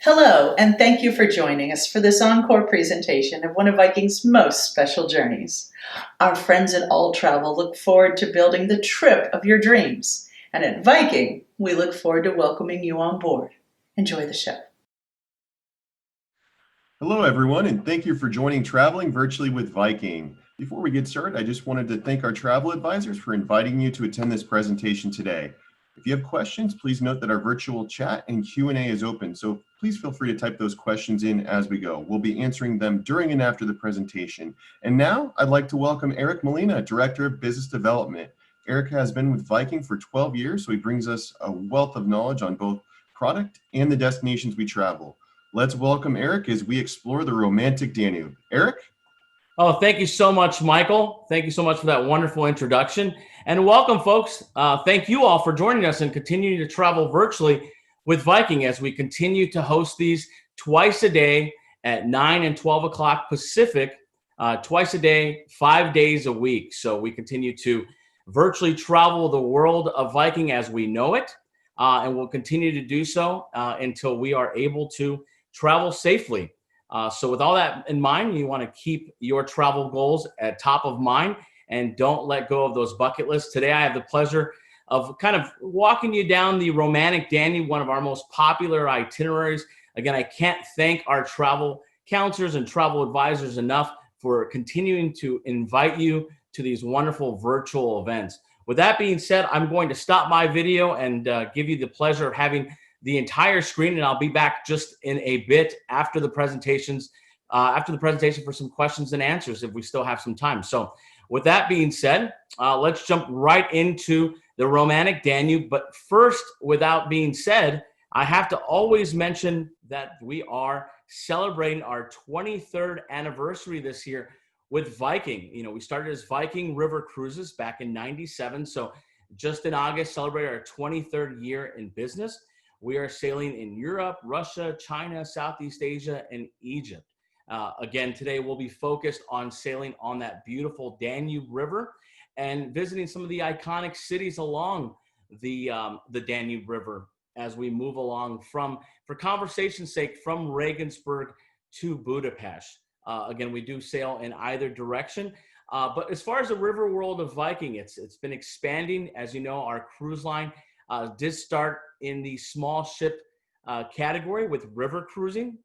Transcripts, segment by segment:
Hello, and thank you for joining us for this encore presentation of one of Viking's most special journeys. Our friends at All Travel look forward to building the trip of your dreams, and at Viking, we look forward to welcoming you on board. Enjoy the show. Hello, everyone, and thank you for joining Traveling Virtually with Viking. Before we get started, I just wanted to thank our travel advisors for inviting you to attend this presentation today. If you have questions, please note that our virtual chat and Q&A is open, so please feel free to type those questions in as we go. We'll be answering them during and after the presentation. And now, I'd like to welcome Eric Molina, Director of Business Development. Eric has been with Viking for 12 years, so he brings us a wealth of knowledge on both product and the destinations we travel. Let's welcome Eric as we explore the romantic Danube. Eric? Oh, thank you so much, Michael. Thank you so much for that wonderful introduction. And welcome, folks. Thank you all for joining us and continuing to travel virtually with Viking as we continue to host these twice a day at 9 and 12 o'clock Pacific, twice a day, 5 days a week. So we continue to virtually travel the world of Viking as we know it, and we'll continue to do so until we are able to travel safely. So with all that in mind, you want to keep your travel goals at top of mind and don't let go of those bucket lists. Today, I have the pleasure of kind of walking you down the romantic Danube, one of our most popular itineraries. Again, I can't thank our travel counselors and travel advisors enough for continuing to invite you to these wonderful virtual events. With that being said, I'm going to stop my video and give you the pleasure of having the entire screen, and I'll be back just in a bit after the presentation for some questions and answers if we still have some time. So with that being said, let's jump right into the romantic Danube. But first, without being said, I have to always mention that we are celebrating our 23rd anniversary this year with Viking. You know, we started as Viking River Cruises back in '97. So just in August, celebrated our 23rd year in business. We are sailing in Europe, Russia, China, Southeast Asia, and Egypt. Again, today we'll be focused on sailing on that beautiful Danube River and visiting some of the iconic cities along the Danube River as we move along for conversation's sake, from Regensburg to Budapest. Again, we do sail in either direction. But as far as the river world of Viking, it's been expanding. As you know, our cruise line did start in the small ship category with river cruising,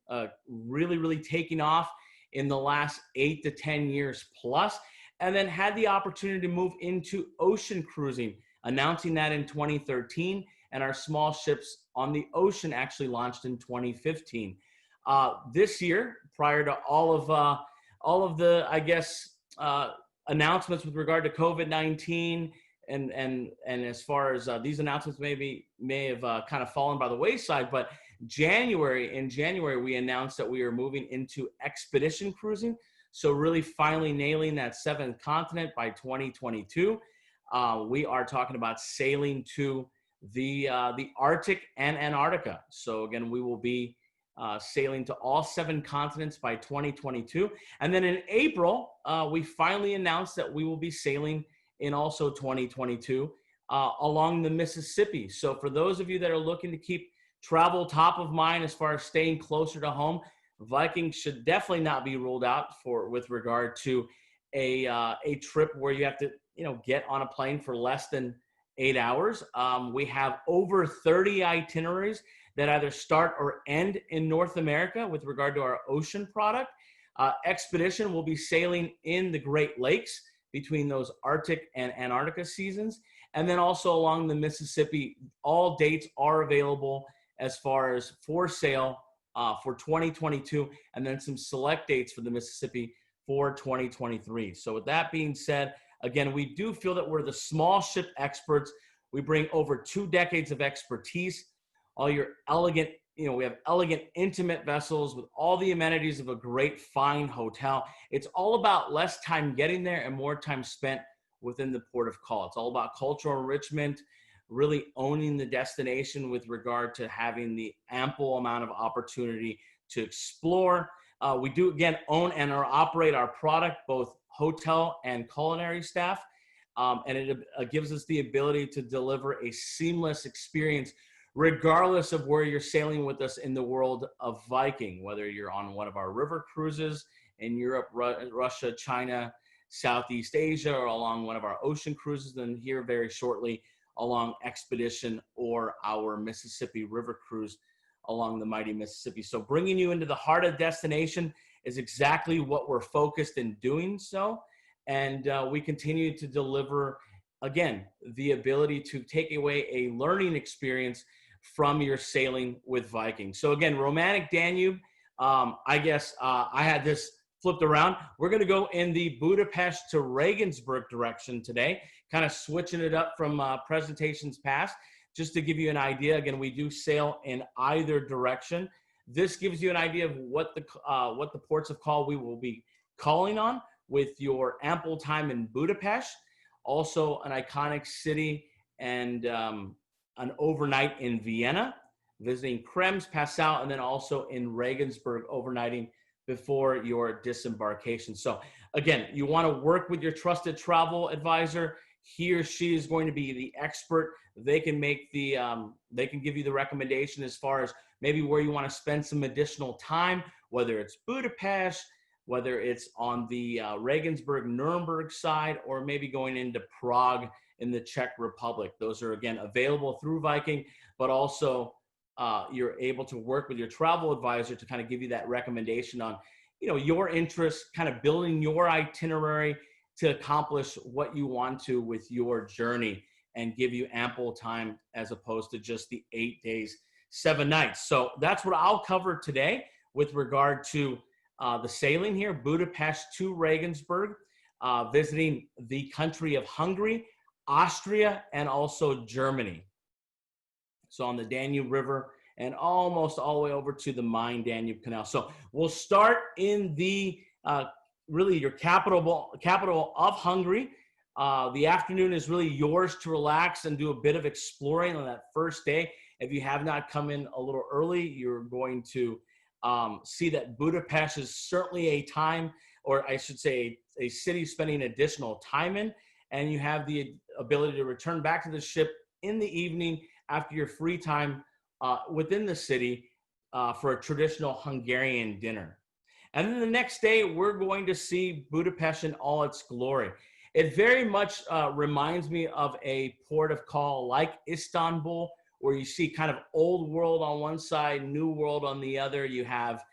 really taking off in the last 8 to 10 years plus, and then had the opportunity to move into ocean cruising, announcing that in 2013, and our small ships on the ocean actually launched in 2015. This year, prior to all of the, I guess, announcements with regard to COVID-19, and as far as these announcements may have kind of fallen by the wayside, but in January we announced that we are moving into expedition cruising. So really finally nailing that seventh continent by 2022. We are talking about sailing to the Arctic and Antarctica. So again, we will be sailing to all 7 continents by 2022. And then in April, we finally announced that we will be sailing in also 2022 along the Mississippi. So for those of you that are looking to keep travel top of mind as far as staying closer to home, Viking should definitely not be ruled out with regard to a trip where you have to get on a plane for less than 8 hours. We have over 30 itineraries that either start or end in North America with regard to our ocean product. Expedition will be sailing in the Great Lakes between those Arctic and Antarctica seasons. And then also along the Mississippi, all dates are available as far as for sale for 2022, and then some select dates for the Mississippi for 2023. So with that being said, again, we do feel that we're the small ship experts. We bring over 2 decades of expertise. All your elegant, we have elegant, intimate vessels with all the amenities of a great, fine hotel. It's all about less time getting there and more time spent within the port of call. It's all about cultural enrichment, really owning the destination with regard to having the ample amount of opportunity to explore. We do, again, own and or operate our product, both hotel and culinary staff. And it gives us the ability to deliver a seamless experience regardless of where you're sailing with us in the world of Viking, whether you're on one of our river cruises in Europe, Russia, China, Southeast Asia, or along one of our ocean cruises, and here very shortly along Expedition or our Mississippi River cruise along the mighty Mississippi. So bringing you into the heart of destination is exactly what we're focused in doing so. And we continue to deliver, again, the ability to take away a learning experience from your sailing with Viking. So again, Romantic Danube, I guess I had this flipped around. We're going to go in the Budapest to Regensburg direction today, kind of switching it up from presentations past. Just to give you an idea, again, we do sail in either direction. This gives you an idea of what the ports of call we will be calling on with your ample time in Budapest, also an iconic city and an overnight in Vienna, visiting Krems, Passau, and then also in Regensburg, overnighting before your disembarkation. So again, you want to work with your trusted travel advisor. He or she is going to be the expert. They can make they can give you the recommendation as far as maybe where you want to spend some additional time, whether it's Budapest, whether it's on the Regensburg, Nuremberg side, or maybe going into Prague in the Czech Republic. Those are, again, available through Viking, but also you're able to work with your travel advisor to kind of give you that recommendation on, your interests, kind of building your itinerary to accomplish what you want to with your journey and give you ample time as opposed to just the 8 days, 7 nights. So that's what I'll cover today with regard to the sailing here, Budapest to Regensburg, visiting the country of Hungary, Austria, and also Germany. So on the Danube River and almost all the way over to the Main-Danube Canal. So we'll start in the really your capital of Hungary. The afternoon is really yours to relax and do a bit of exploring on that first day. If you have not come in a little early, you're going to see that Budapest is certainly a time, or I should say a city spending additional time in, and you have the ability to return back to the ship in the evening after your free time within the city for a traditional Hungarian dinner. And then the next day, we're going to see Budapest in all its glory. It very much reminds me of a port of call like Istanbul, where you see kind of old world on one side, new world on the other. You have,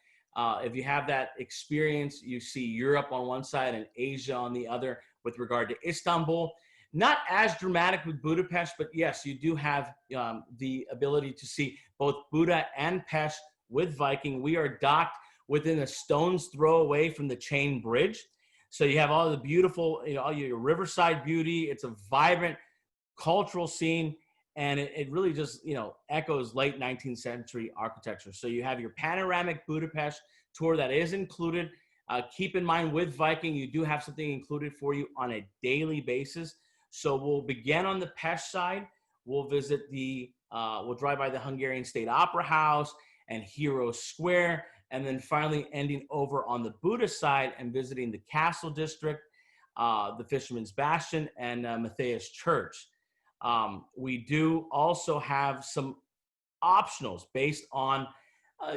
if you have that experience, you see Europe on one side and Asia on the other with regard to Istanbul. Not as dramatic with Budapest, but yes, you do have the ability to see both Buda and Pest with Viking. We are docked within a stone's throw away from the chain bridge. So you have all the beautiful, all your riverside beauty. It's a vibrant cultural scene, and it really just, echoes late 19th century architecture. So you have your panoramic Budapest tour that is included. Keep in mind with Viking, you do have something included for you on a daily basis. So we'll begin on the Pest side. We'll visit we'll drive by the Hungarian State Opera House and Hero Square, and then finally ending over on the Buda side and visiting the Castle District, the Fisherman's Bastion, and Matthias Church. We do also have some optionals based on,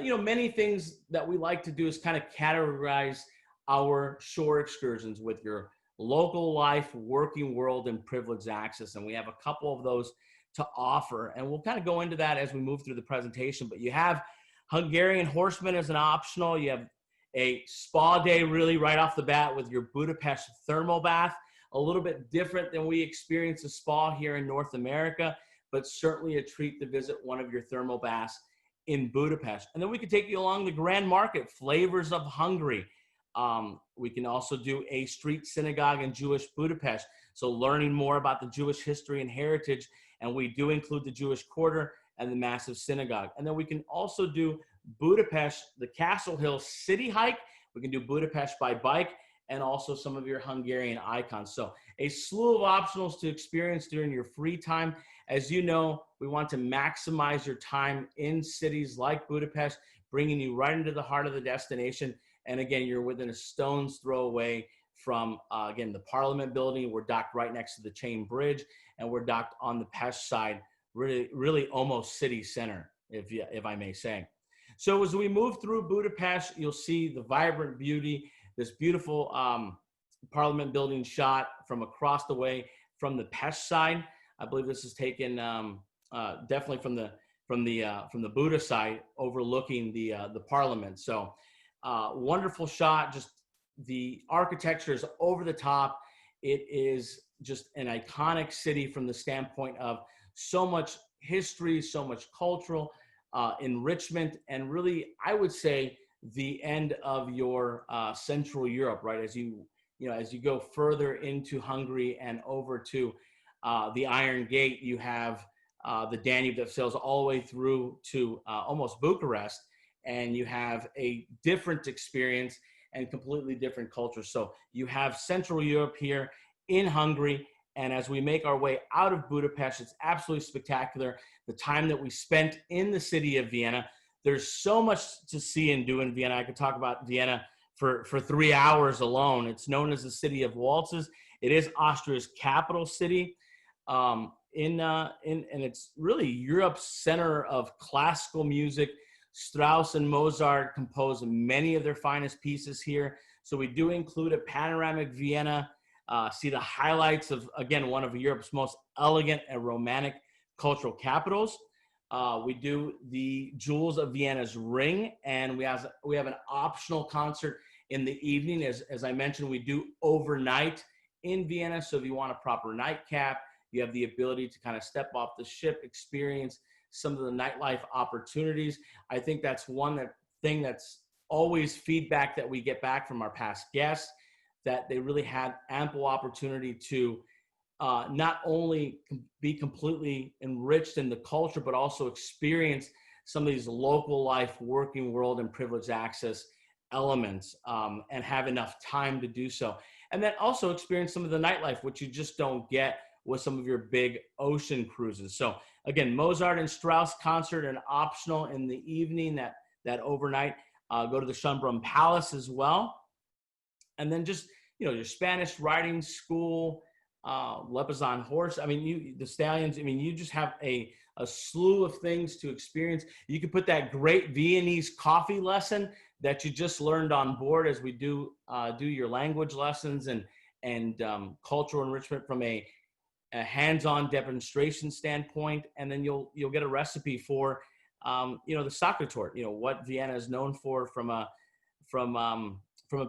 many things that we like to do is kind of categorize our shore excursions with your local life, working world, and privileged access. And we have a couple of those to offer. And we'll kind of go into that as we move through the presentation. But you have Hungarian Horseman as an optional. You have a spa day really right off the bat with your Budapest thermal bath. A little bit different than we experience a spa here in North America, but certainly a treat to visit one of your thermal baths in Budapest. And then we could take you along the Grand Market, Flavors of Hungary. We can also do a street synagogue in Jewish Budapest. So learning more about the Jewish history and heritage. And we do include the Jewish Quarter and the massive synagogue. And then we can also do Budapest, the Castle Hill City Hike. We can do Budapest by bike and also some of your Hungarian icons. So a slew of optionals to experience during your free time. As you know, we want to maximize your time in cities like Budapest, bringing you right into the heart of the destination. And again, you're within a stone's throw away from, again, the Parliament building. We're docked right next to the chain bridge, and we're docked on the Pest side really almost city center, if I may say. So as we move through Budapest, you'll see the vibrant beauty, this beautiful Parliament building shot from across the way from the Pest side. I believe this is taken definitely from the Buda side, overlooking the Parliament. So wonderful shot. Just the architecture is over the top. It is just an iconic city from the standpoint of so much history, so much cultural enrichment, and really, I would say, the end of your Central Europe, right? As you go further into Hungary and over to the Iron Gate, you have the Danube that sails all the way through to almost Bucharest, and you have a different experience and completely different culture. So you have Central Europe here in Hungary, and as we make our way out of Budapest, it's absolutely spectacular. The time that we spent in the city of Vienna, there's so much to see and do in Vienna. I could talk about Vienna for 3 hours alone. It's known as the city of waltzes. It is Austria's capital city, and it's really Europe's center of classical music. Strauss and Mozart composed many of their finest pieces here. So we do include a panoramic Vienna, see the highlights of, again, one of Europe's most elegant and romantic cultural capitals. We do the Jewels of Vienna's Ring, and we have an optional concert in the evening. As I mentioned, we do overnight in Vienna. So if you want a proper nightcap, you have the ability to kind of step off the ship, experience some of the nightlife opportunities. I think that's thing that's always feedback that we get back from our past guests, that they really had ample opportunity to not only be completely enriched in the culture, but also experience some of these local life, working world, and privileged access elements, and have enough time to do so. And then also experience some of the nightlife, which you just don't get with some of your big ocean cruises. So again, Mozart and Strauss concert, and optional in the evening, that overnight. Go to the Schönbrunn Palace as well. And then just, your Spanish riding school, Lepazon horse. I mean, the stallions, you just have a slew of things to experience. You can put that great Viennese coffee lesson that you just learned on board as we do your language lessons and cultural enrichment from a hands-on demonstration standpoint. And then you'll get a recipe for, the soccer tort, what Vienna is known for from a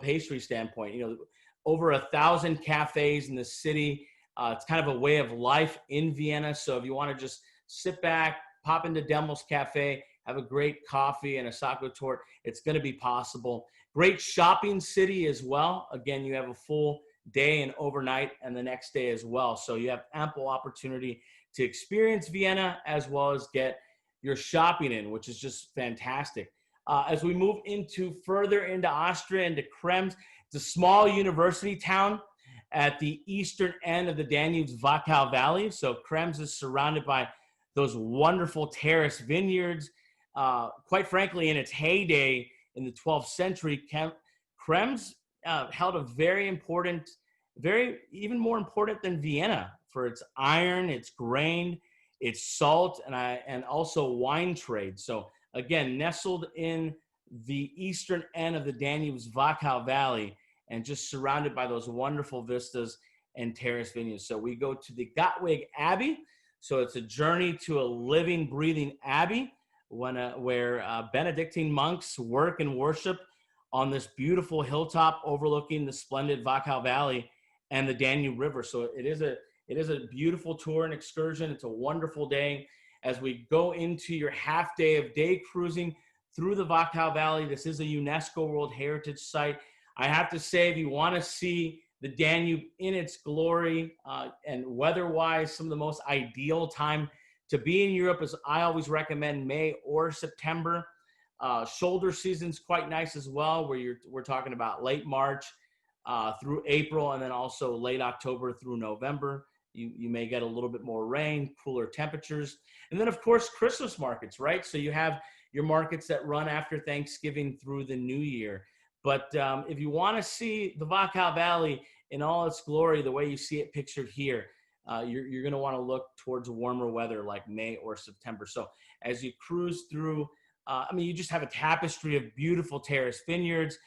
pastry standpoint. Over 1,000 cafes in the city. It's kind of a way of life in Vienna. So if you want to just sit back, pop into Demmel's Cafe, have a great coffee and a soccer tort, it's going to be possible. Great shopping city as well. Again, you have a full day and overnight and the next day as well. So you have ample opportunity to experience Vienna as well as get your shopping in, which is just fantastic. As we move further into Austria, into Krems, it's a small university town at the eastern end of the Danube's Wachau Valley. So Krems is surrounded by those wonderful terrace vineyards. Quite frankly, in its heyday in the 12th century, Krems held a very important, even more important than Vienna, for its iron, its grain, its salt, and also wine trade. So again, nestled in the eastern end of the Danube's Wachau Valley, and just surrounded by those wonderful vistas and terrace vineyards. So we go to the Gottweg Abbey. So it's a journey to a living, breathing abbey where Benedictine monks work and worship on this beautiful hilltop overlooking the splendid Wachau Valley and the Danube River. So it is a beautiful tour and excursion. It's a wonderful day. As we go into your half day of day cruising through the Wachau Valley, this is a UNESCO World Heritage Site. I have to say, if you want to see the Danube in its glory and weather-wise, some of the most ideal time to be in Europe is, I always recommend May or September. Shoulder season's quite nice as well, where we're talking about late March through April, and then also late October through November. You may get a little bit more rain, cooler temperatures. And then, of course, Christmas markets, right? So you have your markets that run after Thanksgiving through the New Year. But if you want to see the Wachau Valley in all its glory, the way you see it pictured here, you're going to want to look towards warmer weather like May or September. So as you cruise through, you just have a tapestry of beautiful terrace vineyards,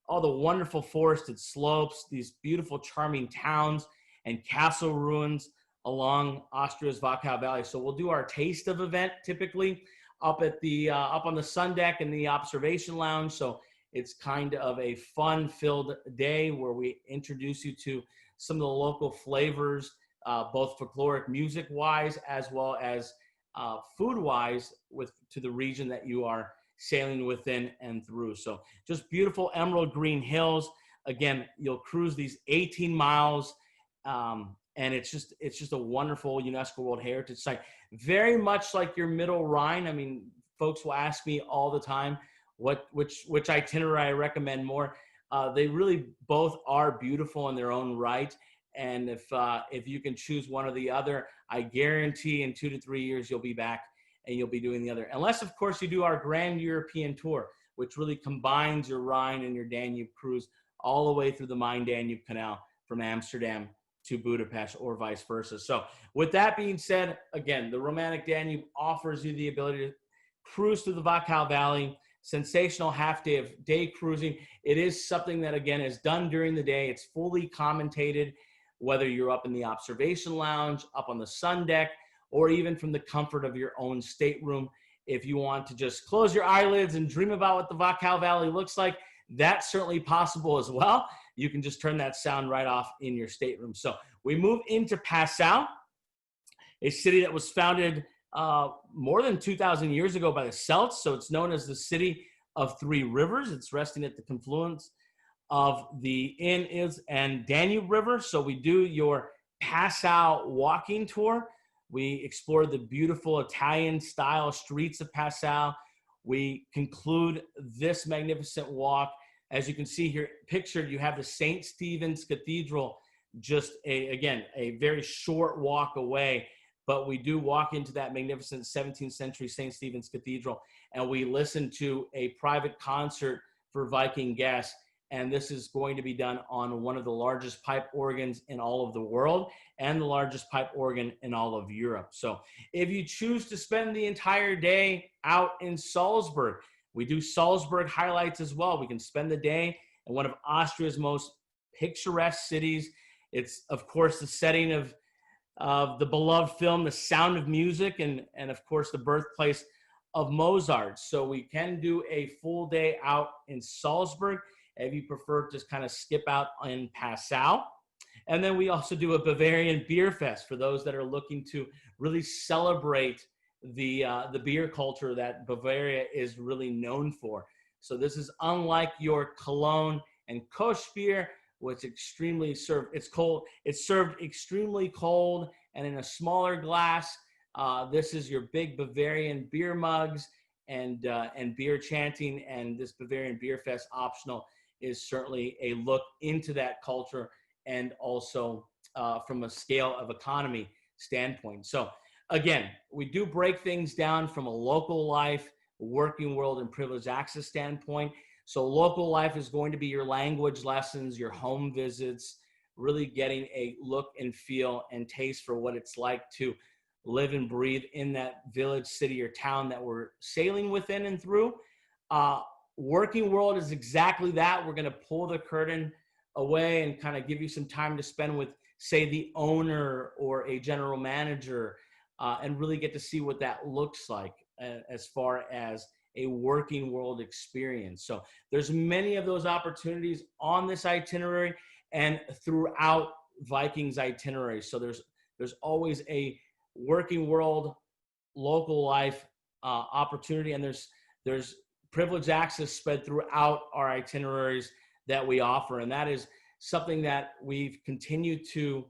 all the wonderful forested slopes, these beautiful, charming towns and castle ruins along Austria's Wachau Valley. So we'll do our taste of event typically up on the sun deck in the observation lounge. So it's kind of a fun-filled day where we introduce you to some of the local flavors, both folkloric music-wise as well as food-wise to the region that you are sailing within and through. So just beautiful emerald green hills. Again, you'll cruise these 18 miles, and it's just a wonderful UNESCO World Heritage Site. Very much like your Middle Rhine. I mean, folks will ask me all the time which itinerary I recommend more. They really both are beautiful in their own right. And if you can choose one or the other, I guarantee in 2 to 3 years you'll be back and you'll be doing the other. Unless, of course, you do our Grand European Tour, which really combines your Rhine and your Danube cruise all the way through the Main-Danube Canal from Amsterdam to Budapest or vice versa. So with that being said, again, the Romantic Danube offers you the ability to cruise through the Wachau Valley, sensational half day of day cruising. It is something that, again, is done during the day. It's fully commentated, whether you're up in the observation lounge, up on the sun deck, or even from the comfort of your own stateroom. If you want to just close your eyelids and dream about what the Wachau Valley looks like, that's certainly possible as well. You can just turn that sound right off in your stateroom. So we move into Passau, a city that was founded more than 2,000 years ago by the Celts. So it's known as the City of Three Rivers. It's resting at the confluence of the Inn and Danube River. So we do your Passau walking tour. We explore the beautiful Italian-style streets of Passau. We conclude this magnificent walk. As you can see here pictured, you have the St. Stephen's Cathedral, just a very short walk away. But we do walk into that magnificent 17th century St. Stephen's Cathedral, and we listen to a private concert for Viking guests. And this is going to be done on one of the largest pipe organs in all of the world and the largest pipe organ in all of Europe. So if you choose to spend the entire day out in Salzburg, we do Salzburg highlights as well. We can spend the day in one of Austria's most picturesque cities. It's, of course, the setting of the beloved film, The Sound of Music, and of course, the birthplace of Mozart. So we can do a full day out in Salzburg if you prefer to just kind of skip out in Passau. And then we also do a Bavarian beer fest for those that are looking to really celebrate the beer culture that Bavaria is really known for. So this is unlike your Cologne and Koch beer, which extremely served. It's cold. It's served extremely cold and in a smaller glass. This is your big Bavarian beer mugs and beer chanting. And this Bavarian Beer Fest optional is certainly a look into that culture and also from a scale of economy standpoint. So again, we do break things down from a local life, working world, and privileged access standpoint. So local life is going to be your language lessons, your home visits, really getting a look and feel and taste for what it's like to live and breathe in that village, city, or town that we're sailing within and through. Working world is exactly that. We're going to pull the curtain away and kind of give you some time to spend with, say, the owner or a general manager, and really get to see what that looks like as far as a working world experience. So there's many of those opportunities on this itinerary and throughout Viking's itinerary. So there's always a working world, local life opportunity, and there's privileged access spread throughout our itineraries that we offer. And that is something that we've continued to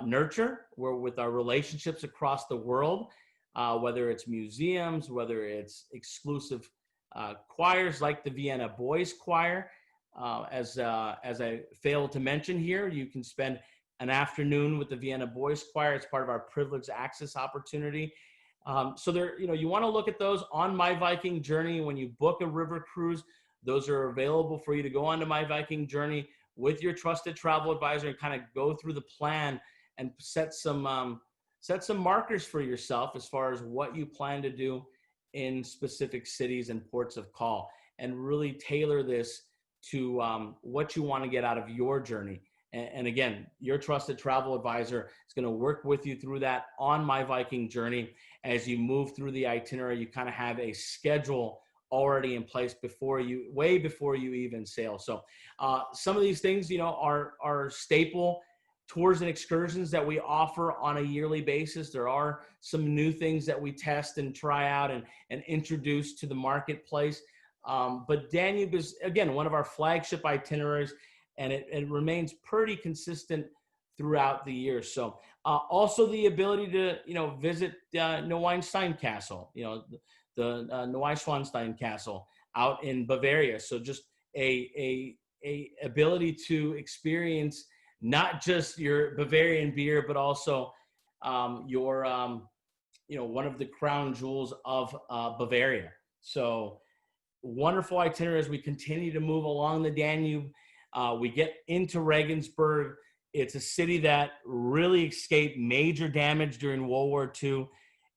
nurture with our relationships across the world. Whether it's museums, whether it's exclusive choirs like the Vienna Boys Choir. As I failed to mention here, you can spend an afternoon with the Vienna Boys Choir. It's part of our privileged access opportunity. So there, you want to look at those on My Viking Journey. When you book a river cruise, those are available for you to go onto My Viking Journey with your trusted travel advisor and kind of go through the plan and set some markers for yourself as far as what you plan to do in specific cities and ports of call, and really tailor this to what you want to get out of your journey. And again, your trusted travel advisor is going to work with you through that on My Viking Journey. As you move through the itinerary, you kind of have a schedule already in place way before you even sail. So some of these things, are staple tours and excursions that we offer on a yearly basis. There are some new things that we test and try out and introduce to the marketplace. But Danube is, again, one of our flagship itineraries, and it remains pretty consistent throughout the year. So also the ability to, visit Neuschwanstein Castle, the Neuschwanstein Castle out in Bavaria. So just a ability to experience not just your Bavarian beer, but also your, one of the crown jewels of Bavaria. So wonderful itinerary as we continue to move along the Danube. We get into Regensburg. It's a city that really escaped major damage during World War II.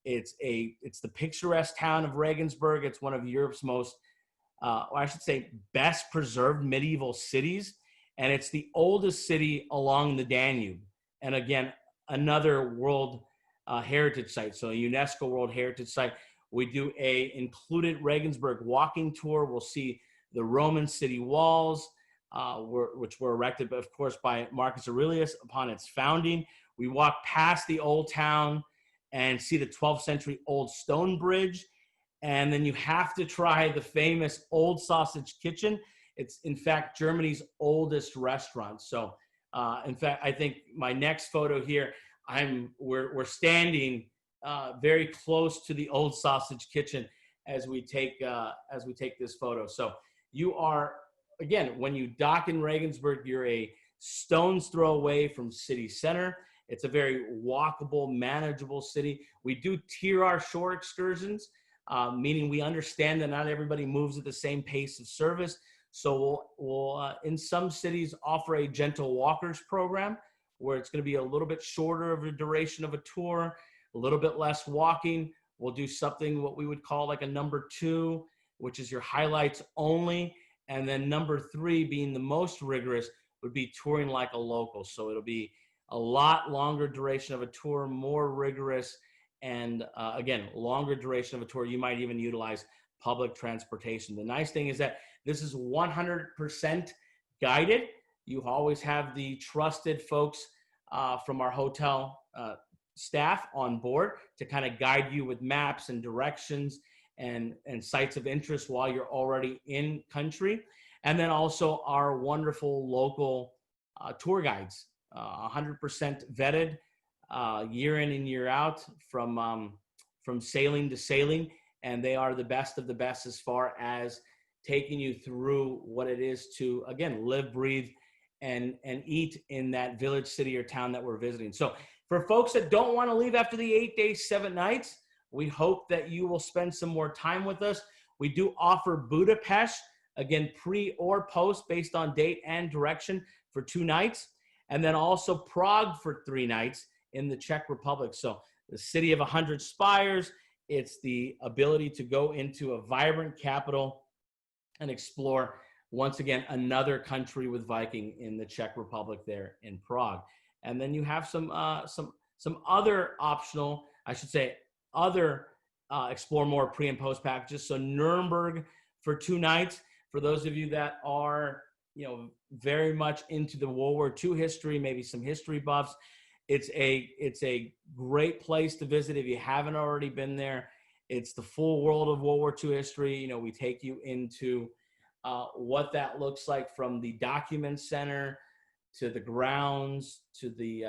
It's the picturesque town of Regensburg. It's one of Europe's most, best preserved medieval cities. And it's the oldest city along the Danube. And again, another World Heritage Site. So a UNESCO World Heritage Site. We do a included Regensburg walking tour. We'll see the Roman city walls, which were erected, of course, by Marcus Aurelius upon its founding. We walk past the old town and see the 12th century old stone bridge. And then you have to try the famous Old Sausage Kitchen. It's, in fact, Germany's oldest restaurant. So, in fact, I think my next photo here, we're standing very close to the Old Sausage Kitchen as we take this photo. So you are, again, when you dock in Regensburg, you're a stone's throw away from city center. It's a very walkable, manageable city. We do tier our shore excursions, meaning we understand that not everybody moves at the same pace of service. So we'll in some cities offer a gentle walkers program where it's going to be a little bit shorter of a duration of a tour, a little bit less walking. We'll do something what we would call like a number 2, which is your highlights only. And then number 3, being the most rigorous, would be touring like a local. So it'll be a lot longer duration of a tour, more rigorous, and again, longer duration of a tour. You might even utilize public transportation. The nice thing is that this is 100% guided. You always have the trusted folks from our hotel staff on board to kind of guide you with maps and directions and sites of interest while you're already in country. And then also our wonderful local tour guides, 100% vetted year in and year out from sailing to sailing. And they are the best of the best as far as taking you through what it is to, again, live, breathe, and eat in that village, city, or town that we're visiting. So for folks that don't want to leave after the 8 days, 7 nights, we hope that you will spend some more time with us. We do offer Budapest, again, pre or post based on date and direction for 2 nights. And then also Prague for 3 nights in the Czech Republic. So the city of 100 spires. It's the ability to go into a vibrant capital and explore, once again, another country with Viking in the Czech Republic there in Prague. And then you have some other optional, explore more pre and post packages. So Nuremberg for 2 nights. For those of you that are, very much into the World War II history, maybe some history buffs, it's a great place to visit if you haven't already been there. It's the full world of World War II history. We take you into what that looks like from the document center to the grounds to the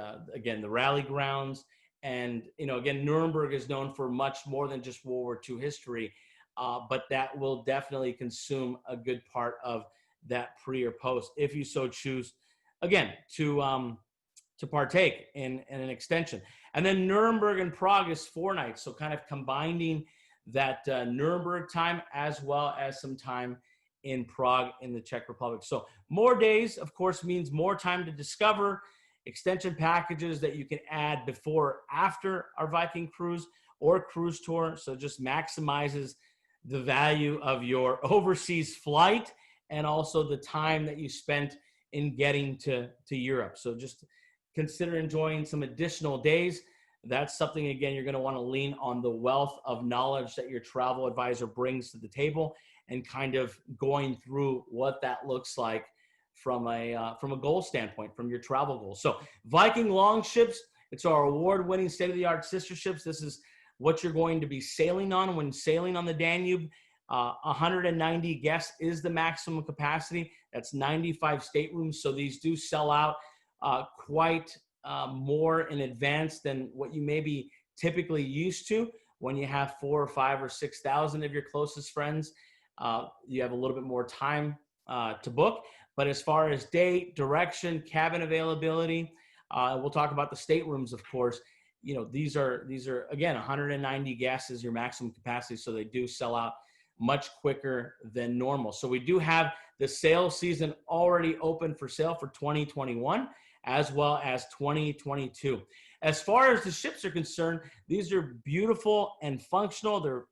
rally grounds. And, again, Nuremberg is known for much more than just World War II history, but that will definitely consume a good part of that pre or post if you so choose, again, to partake in an extension. And then Nuremberg and Prague is 4 nights. So kind of combining that Nuremberg time as well as some time in Prague in the Czech Republic. So more days, of course, means more time to discover. extension packages that you can add before or after our Viking cruise or cruise tour. So just maximizes the value of your overseas flight and also the time that you spent in getting to Europe. So just consider enjoying some additional days. That's something, again, you're going to want to lean on the wealth of knowledge that your travel advisor brings to the table and kind of going through what that looks like from a goal standpoint, from your travel goals. So Viking Longships, it's our award-winning state-of-the-art sister ships. This is what you're going to be sailing on when sailing on the Danube. 190 guests is the maximum capacity. That's 95 staterooms. So these do sell out quite more in advance than what you may be typically used to when you have 4,000 or 5,000 or 6,000 of your closest friends. You have a little bit more time to book. But as far as date, direction, cabin availability, we'll talk about the staterooms, of course. You know, these are again, 190 guests is your maximum capacity, so they do sell out much quicker than normal. So we do have the sales season already open for sale for 2021 as well as 2022. As far as the ships are concerned, these are beautiful and functional. They're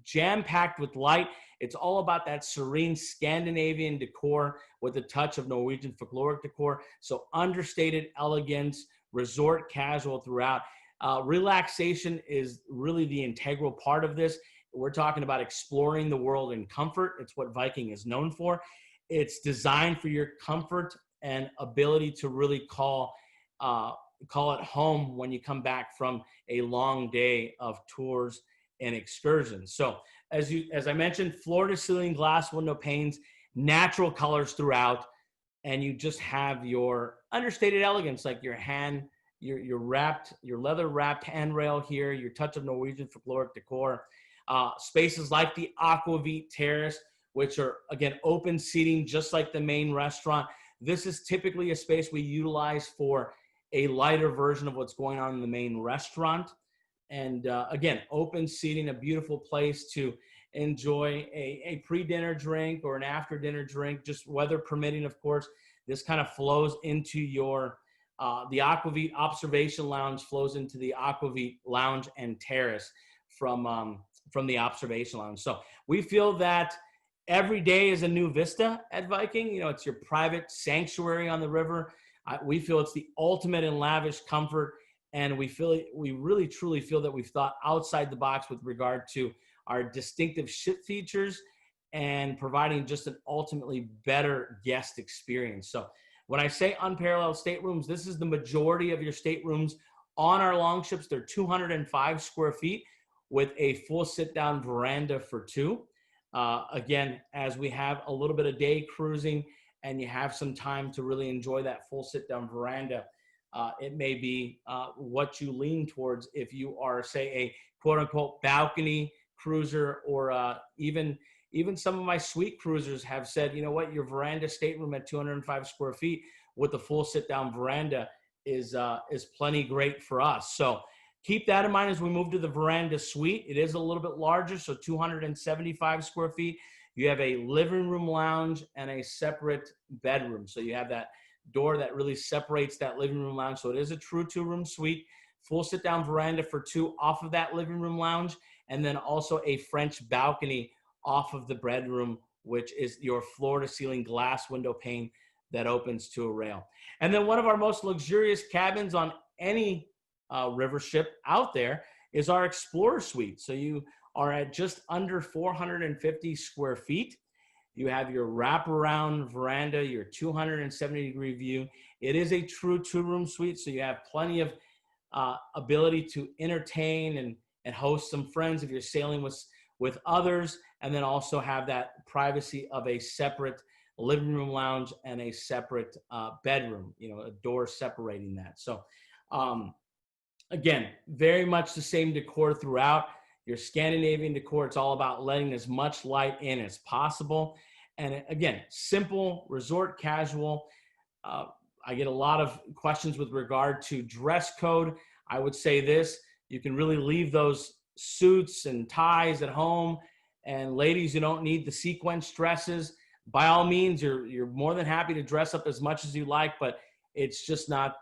jam-packed with light. It's all about that serene Scandinavian decor with a touch of Norwegian folkloric decor. So understated elegance, resort casual throughout. Relaxation is really the integral part of this. We're talking about exploring the world in comfort. It's what Viking is known for. It's designed for your comfort and ability to really call it home when you come back from a long day of tours and excursions. So as I mentioned, floor-to-ceiling glass window panes, natural colors throughout, and you just have your understated elegance, like your leather-wrapped handrail here, your touch of Norwegian folkloric decor. Spaces like the Aquavit Terrace, which are, again, open seating, just like the main restaurant. This is typically a space we utilize for a lighter version of what's going on in the main restaurant. And again, open seating, a beautiful place to enjoy a pre-dinner drink or an after-dinner drink, just weather permitting, of course. This kind of flows into your, the Aquavit Observation Lounge flows into the Aquavit Lounge and Terrace from the Observation Lounge. So we feel that every day is a new vista at Viking. You know, it's your private sanctuary on the river. We feel it's the ultimate in lavish comfort. And we really truly feel that we've thought outside the box with regard to our distinctive ship features and providing just an ultimately better guest experience. So when I say unparalleled staterooms, this is the majority of your staterooms on our longships. They're 205 square feet with a full sit-down veranda for two. Again, as we have a little bit of day cruising and you have some time to really enjoy that full sit-down veranda, it may be what you lean towards if you are, say, a quote-unquote balcony cruiser, or even some of my suite cruisers have said, you know what, your veranda stateroom at 205 square feet with the full sit-down veranda is plenty great for us. So keep that in mind as we move to the veranda suite. It is a little bit larger, so 275 square feet. You have a living room lounge and a separate bedroom. So you have that door that really separates that living room lounge. So it is a true two-room suite, full sit-down veranda for two off of that living room lounge, and then also a French balcony off of the bedroom, which is your floor-to-ceiling glass window pane that opens to a rail. And then one of our most luxurious cabins on any river ship out there is our Explorer Suite. So you are at just under 450 square feet. You have your wraparound veranda, your 270-degree view. It is a true two-room suite, so you have plenty of ability to entertain and host some friends if you're sailing with others, and then also have that privacy of a separate living room lounge and a separate bedroom, you know, a door separating that. So again, very much the same decor throughout. Your Scandinavian decor, it's all about letting as much light in as possible. And again, simple, resort casual. I get a lot of questions with regard to dress code. I would say this, you can really leave those suits and ties at home. And ladies, you don't need the sequence dresses. By all means, you're more than happy to dress up as much as you like, but it's just not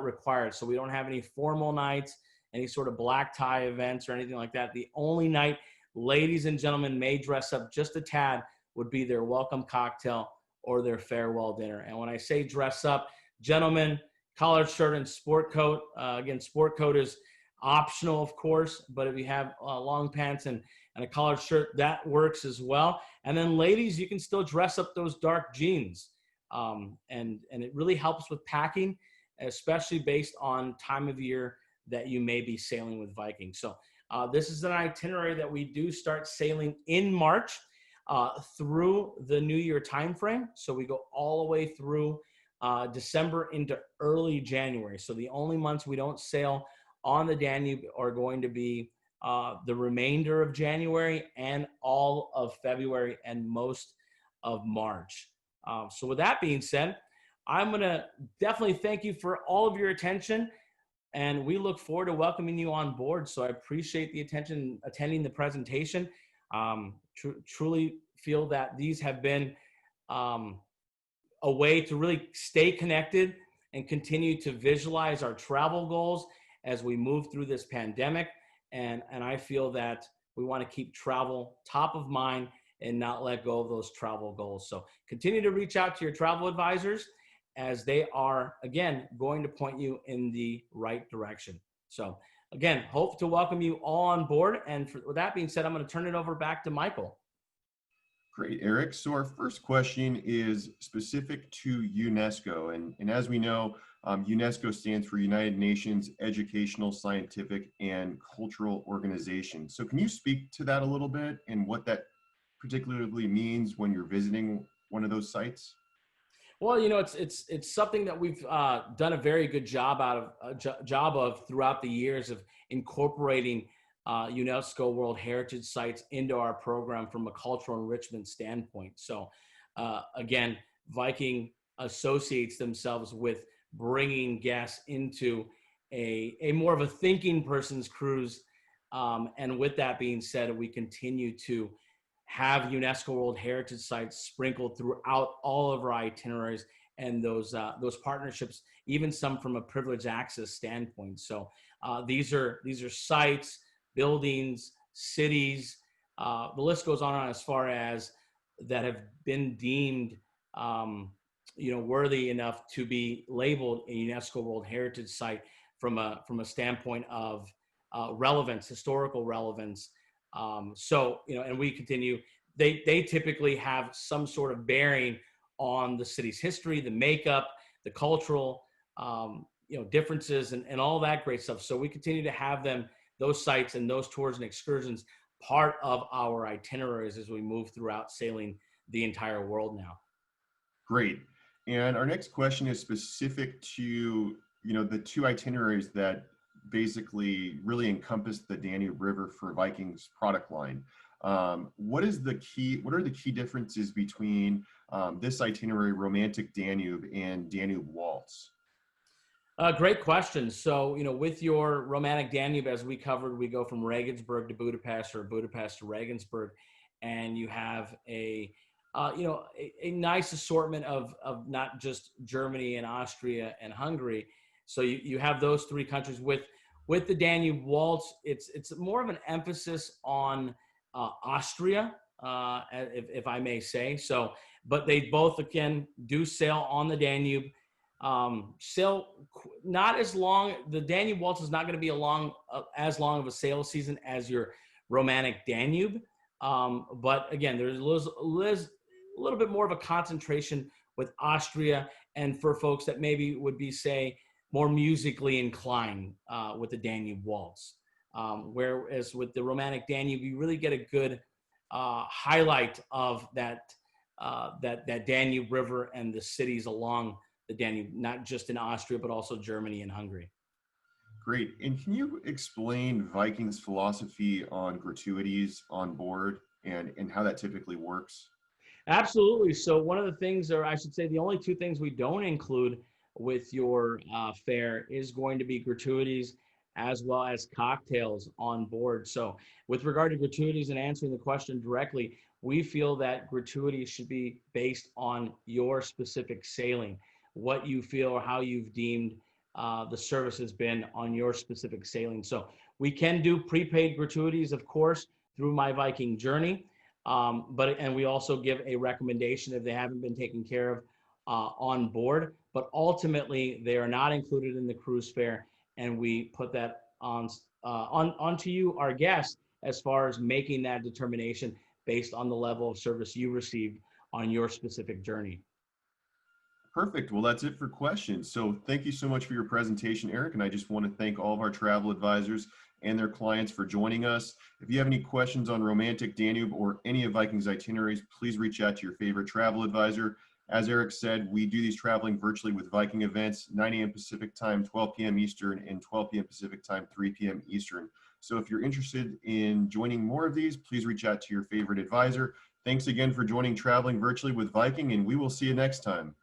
required. So we don't have any formal nights, any sort of black tie events or anything like that. The only night ladies and gentlemen may dress up just a tad would be their welcome cocktail or their farewell dinner. And when I say dress up, gentlemen, collared shirt and sport coat. Again, sport coat is optional, of course, but if you have long pants and a collared shirt, that works as well. And then ladies, you can still dress up those dark jeans. And it really helps with packing, especially based on time of year that you may be sailing with Viking. So this is an itinerary that we do start sailing in March through the New Year timeframe. So we go all the way through December into early January. So the only months we don't sail on the Danube are going to be the remainder of January and all of February and most of March. So with that being said, I'm going to definitely thank you for all of your attention, and we look forward to welcoming you on board. So I appreciate the attention attending the presentation. Truly feel that these have been a way to really stay connected and continue to visualize our travel goals as we move through this pandemic. And I feel that we want to keep travel top of mind and not let go of those travel goals. So continue to reach out to your travel advisors as they are, again, going to point you in the right direction. So again, hope to welcome you all on board. And with that being said, I'm going to turn it over back to Michael. Great, Eric. So our first question is specific to UNESCO. And as we know, UNESCO stands for United Nations Educational, Scientific, and Cultural Organization. So can you speak to that a little bit and what that particularly means when you're visiting one of those sites? Well, you know, it's something that we've done a very good job of throughout the years of incorporating UNESCO World Heritage Sites into our program from a cultural enrichment standpoint. So again, Viking associates themselves with bringing guests into a more of a thinking person's cruise. And with that being said, we continue to have UNESCO World Heritage Sites sprinkled throughout all of our itineraries and those partnerships, even some from a privileged access standpoint. So these are sites, buildings, cities, the list goes on as far as that have been deemed worthy enough to be labeled a UNESCO World Heritage Site from a standpoint of relevance, historical relevance. And we continue, they typically have some sort of bearing on the city's history, the makeup, the cultural, differences and all that great stuff. So we continue to have those sites and those tours and excursions part of our itineraries as we move throughout sailing the entire world now. Great. And our next question is specific to, the two itineraries that basically really encompass the Danube River for Viking's product line. What are the key differences between this itinerary, Romantic Danube, and Danube Waltz? Great question. So, with your Romantic Danube, as we covered, we go from Regensburg to Budapest or Budapest to Regensburg, and you have a nice assortment of not just Germany and Austria and Hungary. So you have those three countries. With the Danube Waltz, it's more of an emphasis on Austria, if I may say. So, but they both again do sail on the Danube. Sail not as long. The Danube Waltz is not going to be as long of a sail season as your Romantic Danube. But again, there's a little bit more of a concentration with Austria, and for folks that maybe would be, say, more musically inclined with the Danube Waltz. Whereas with the Romantic Danube, you really get a good highlight of that Danube River and the cities along the Danube, not just in Austria, but also Germany and Hungary. Great. And can you explain Viking's philosophy on gratuities on board and how that typically works? Absolutely. So one of the things, or I should say the only two things we don't include with your fare is going to be gratuities as well as cocktails on board. So with regard to gratuities and answering the question directly, we feel that gratuities should be based on your specific sailing. what you feel or how you've deemed the service has been on your specific sailing. So we can do prepaid gratuities, of course, through My Viking Journey. And we also give a recommendation if they haven't been taken care of on board. But ultimately, they are not included in the cruise fare, and we put that onto you, our guests, as far as making that determination based on the level of service you received on your specific journey. Perfect. Well, that's it for questions. So thank you so much for your presentation, Eric. And I just want to thank all of our travel advisors and their clients for joining us. If you have any questions on Romantic Danube or any of Viking's itineraries, please reach out to your favorite travel advisor. As Eric said, we do these traveling virtually with Viking events, 9 a.m. Pacific time, 12 p.m. Eastern, and 12 p.m. Pacific time, 3 p.m. Eastern. So if you're interested in joining more of these, please reach out to your favorite advisor. Thanks again for joining Traveling Virtually with Viking, and we will see you next time.